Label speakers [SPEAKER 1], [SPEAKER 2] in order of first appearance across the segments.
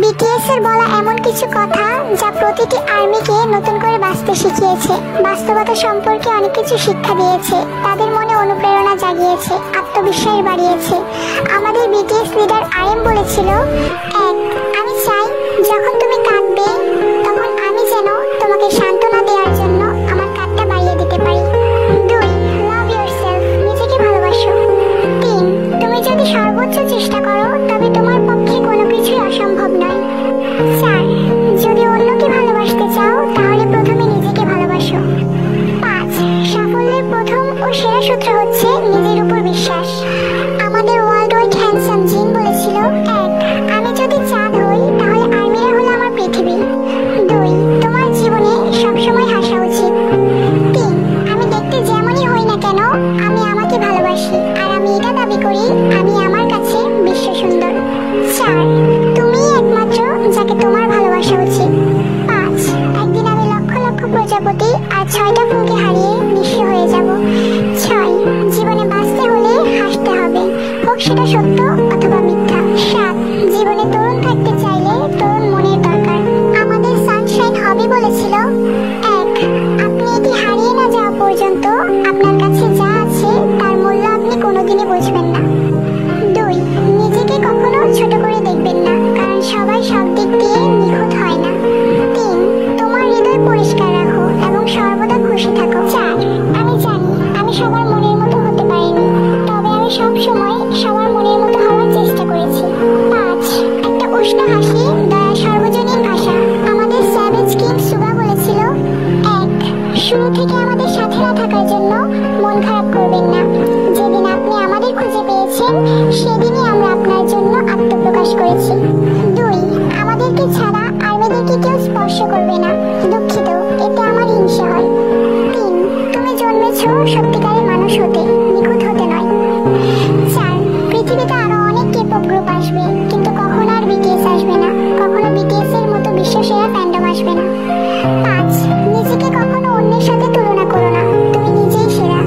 [SPEAKER 1] BTS এর বলা এমন কিছু কথা যা প্রতিটি আর্মিকে নতুন করে বাঁচতে শিখিয়েছে, বাস্তবতা সম্পর্কে অনেক কিছু শিক্ষা দিয়েছে, তাদের মনে অনুপ্রেরণা জাগিয়েছে, আত্মবিশ্বাস বাড়িয়েছে। আমাদের বিটিএস লিডার RM বলেছিল, 1. আমি চাই যখন তুমি কাঁদবে তখন আমি যেন তোমাকে সান্ত্বনা দেওয়ার জন্য আমার কাঁধটা বাড়িয়ে দিতে পারি। 2. লাভ ইয়োরসেলফ, নিজেকে ভালোবাসো। 3. তুমি যদি সর্বোচ্চ চেষ্টা করো তবে তোমার পক্ষে কোনো কিছুই অসম্ভব নয়। 4. যদি অন্যকে ভালোবাসতে চাও তাহলে প্রথমে নিজেকে ভালোবাসো। 5. সাফল্যের প্রথম ও সেরা সূত্র হচ্ছে নিজের উপর বিশ্বাস। আমাদের ওয়ার্ল্ড ওয়াইড হ্যান্ডসাম জিন বলেছিল, 1. আমি যদি চাঁদ হই তাহলে আর্মিরা হলো আমার পৃথিবী। 2. তোমার জীবনে সবসময় হাসা উচিত। 3. আমি দেখতে যেমনই হই না কেন আমি আমাকে ভালোবাসি, আর আমি এটা দাবি করি আমি আমার কাছে বিশ্ব সুন্দর। 4. তুমিই একমাত্র যাকে তোমার ভালোবাসা উচিত। 5. একদিন আমি লক্ষ লক্ষ প্রজাপতি আর 6টা ফুলকে হারিয়ে নিঃস্ব হয়ে যাব। 6. জীবনে বাঁচতে হলে হাসতে হবে, হোক সেটা সত্য অথবা মিথ্যা। 7. জীবনে তরুণ থাকতে চাইলে তরুণ মনের দরকার। আমাদের সানশাইন হবি বলেছিল, 1. আপনি এটি হারিয়ে না যাওয়া পর্যন্ত আপনার কাছে যা আছে তার মূল্য আপনি কোনোদিনই বুঝবেন না। 2. নিজেকে কখনো ছোট করে দেখবেন না, কারণ সবাই সব দিক দিয়ে নিখুঁত হয় না। 3. তোমার হৃদয় পরিষ্কার রাখো এবং সর্বদা খুশি থাকো। 4. আমি জানি আমি সবার মনের মতো হতে পারিনি, তবে আমি সবসময় সবার মনের মতো হওয়ার চেষ্টা করেছি। 5. একটা উষ্ণ হাসি দয়া সর্বজনীন ভাষা। আমাদের স্যাভেজ কিং সুগা বলেছিল, 1. শুরু থেকে আমাদের সাথে না থাকার জন্য মন খারাপ করবেন না। যেদিন আপনি আমাদের খুঁজে পেয়েছেন সেদিনই আমরা আপনার জন্য আত্মপ্রকাশ করেছি। 2. আমাদেরকে ছাড়া আর্মিদেরকে কেউ স্পর্শ করবে না। দুঃখিত, এতে আমার হিংসা হয়। 3. তুমি জন্মেছ সত্যিকারের মানুষ হতে, নিখুঁত হতে নয়। 4. পৃথিবীতে আরো অনেক কেপপ গ্রুপ আসবে, কিন্তু কখনো আর বিটিএস আসবে না, কখনো বিটিএস এর মতো বিশ্বসেরা ফ্যান্ডম আসবে না। 5. নিজেকে কখনো অন্যের সাথে তুলনা করো না, তুমি নিজেই সেরা।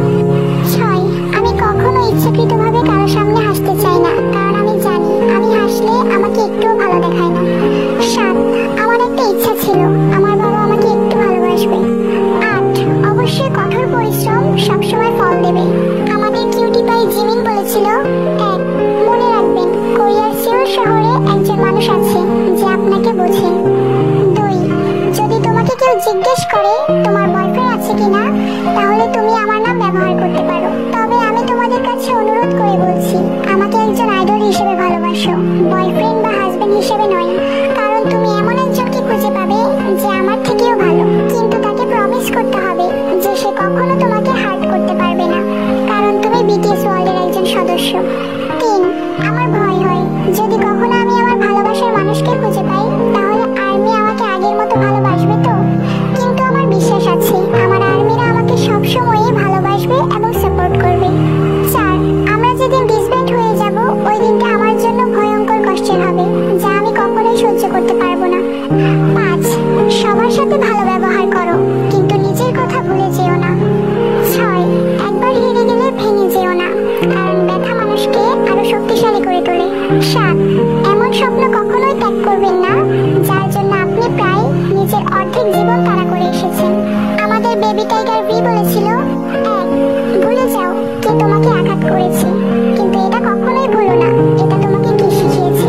[SPEAKER 1] 6. আমি কখনো ইচ্ছাকৃতভাবে কারো সামনে হাসতে চাই না, কারণ আমি জানি আমি হাসলে আমাকে একটুও ভালো দেখায় না। 7. আমার একটা ইচ্ছা ছিল, আমার বাবা আমাকে একটু ভালোবাসবে। 8. অবশ্যই কঠোর পরিশ্রম সবসময় ফল দেবে। আমাদের কিউটি পাই জিমিন বলেছিল, 1. মনে রাখবেন কোরিয়ার সিউল শহরে একজন মানুষ আছে যে আপনাকে বোঝে। 2. যদি তোমাকে কেউ জিজ্ঞেস করে তোমার বয়ফ্রেন্ড আছে কিনা, তাহলে তুমি আমার নাম ব্যবহার করতে পারো, তবে আমি তোমাদের কাছে অনুরোধ করে বলছি আমাকে একজন আইডল হিসেবে ভালোবাসো, বয়ফ্রেন্ড বা হাজবেন্ড হিসেবে নয়, কারণ তুমি এমন একজনকে খুঁজে পাবে যে আমার থেকেও ভালো, কিন্তু তাকে প্রমিস করতে হবে যে সে কখনো তোমাকে হার্ট করতে পারবে না, কারণ তুমি বিটিএস ওয়ার্ল্ডের একজন সদস্য। 3. আমার ভয় হয় যদি কখনো আমি আমার ভালোবাসার মানুষকে খুঁজে পাই তাহলে আর্মি আমাকে আগের মতো ভালোবাসবে তো, কিন্তু আমার বিশ্বাস আছে আমার আর্মিরা আমাকে সবসময়ই ভালোবাসবে এবং সাপোর্ট করবে। 4. আমরা যেদিন ডিসব্যান্ড হয়ে যাব ওই দিনটা আমার জন্য ভয়ঙ্কর কষ্টের হবে, যা আমি কখনোই সহ্য করতে পারবো না। 5. সবার সাথে ভালো ব্যবহার করো, কিন্তু নিজের কথা ভুলে যেও না। 6. একবার হেরে গেলে ভেঙে যেও না, কারণ ব্যথা মানুষকে আরো শক্তিশালী করে তোলে। 7. এমন স্বপ্ন কখনোই ত্যাগ করবেন না যার জন্য আপনি প্রায় নিজের অর্ধেক জীবন তাড়া করে এসেছেন। আমাদের বেবি টাইগার ভি বলেছিল, 1. ভুলে যাও কে তোমাকে আঘাত করেছে, কিন্তু এটা কখনোই ভুলো না এটা তোমাকে কি শিখিয়েছে।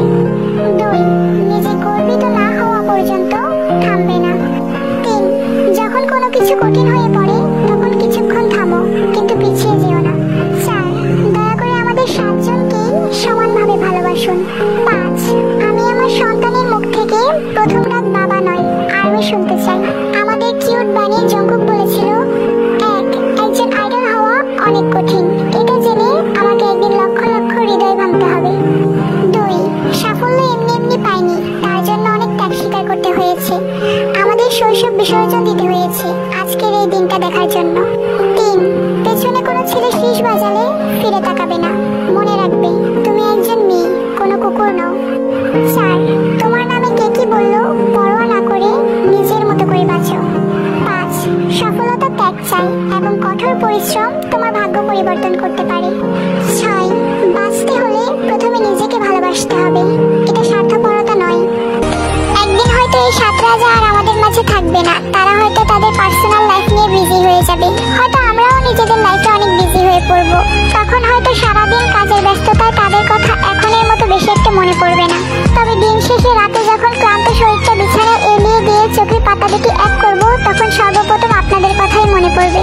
[SPEAKER 1] 2. নিজে গর্বিত না হওয়া পর্যন্ত থামবে না। 3. যখন কোনো কিছু কঠিন হয়ে পড়ে তখন কিছুক্ষণ থামো, কিন্তু পিছিয়ে যেও না। 4. দয়া করে আমাদের 7 জনকেই সমানভাবে ভালোবাসুন। 5. আমি আমার সন্তানের মুখ থেকে প্রথম রাত বাবা নয় আর্মি শুনতে চাই। আমাদের কিউট বানিয়ে জঙ্কুক বলেছিল, 1. একজন আইডল হওয়া অনেক কঠিন, এটা জেনে আমাকে একদিন লক্ষ লক্ষ হৃদয় ভাঙতে হবে। 2. সাফল্য এমনি এমনি পাইনি, তার জন্য অনেক ত্যাগ স্বীকার করতে হয়েছে, আমাদের শৈশব বিসর্জন দিতে হয়েছে আজকের এই দিনটা দেখার জন্য। 3. পেছনে কোনো ছেলে শীষ বাজালে ফিরে তাকাবে না, মনে রাখবে তুমি একজন মেয়ে, কোনো কুকুর নও। 4. তোমার নামে কে কি বললো পরোয়া না করে নিজের মতো করে বাঁচো। 5. সফলতা ত্যাগ চাই এবং কঠোর পরিশ্রম তোমার ভাগ্য পরিবর্তন করতে পারে। 6. বাঁচতে হলে প্রথমে নিজেকে ভালোবাসতে হবে, এটা স্বার্থপরতা নয়, থাকবে না, তারা হয়তো তাদের পার্সোনাল লাইফ নিয়ে বিজি হয়ে যাবে। হয়তো আমরাও নিজেদের লাইফে অনেক বিজি হয়ে পড়বো। তখন হয়তো সারাদিন কাজের ব্যস্ততায় তাদের কথা এখনের মতো বেশি একটা মনে পড়বে না। তবে দিন শেষে রাতে যখন ক্লান্ত শরীরটা বিছানায় এলিয়ে দিয়ে চোখের পাতা দুটি এক করবো, তখন সর্বপ্রথম আপনাদের কথাই মনে পড়বে।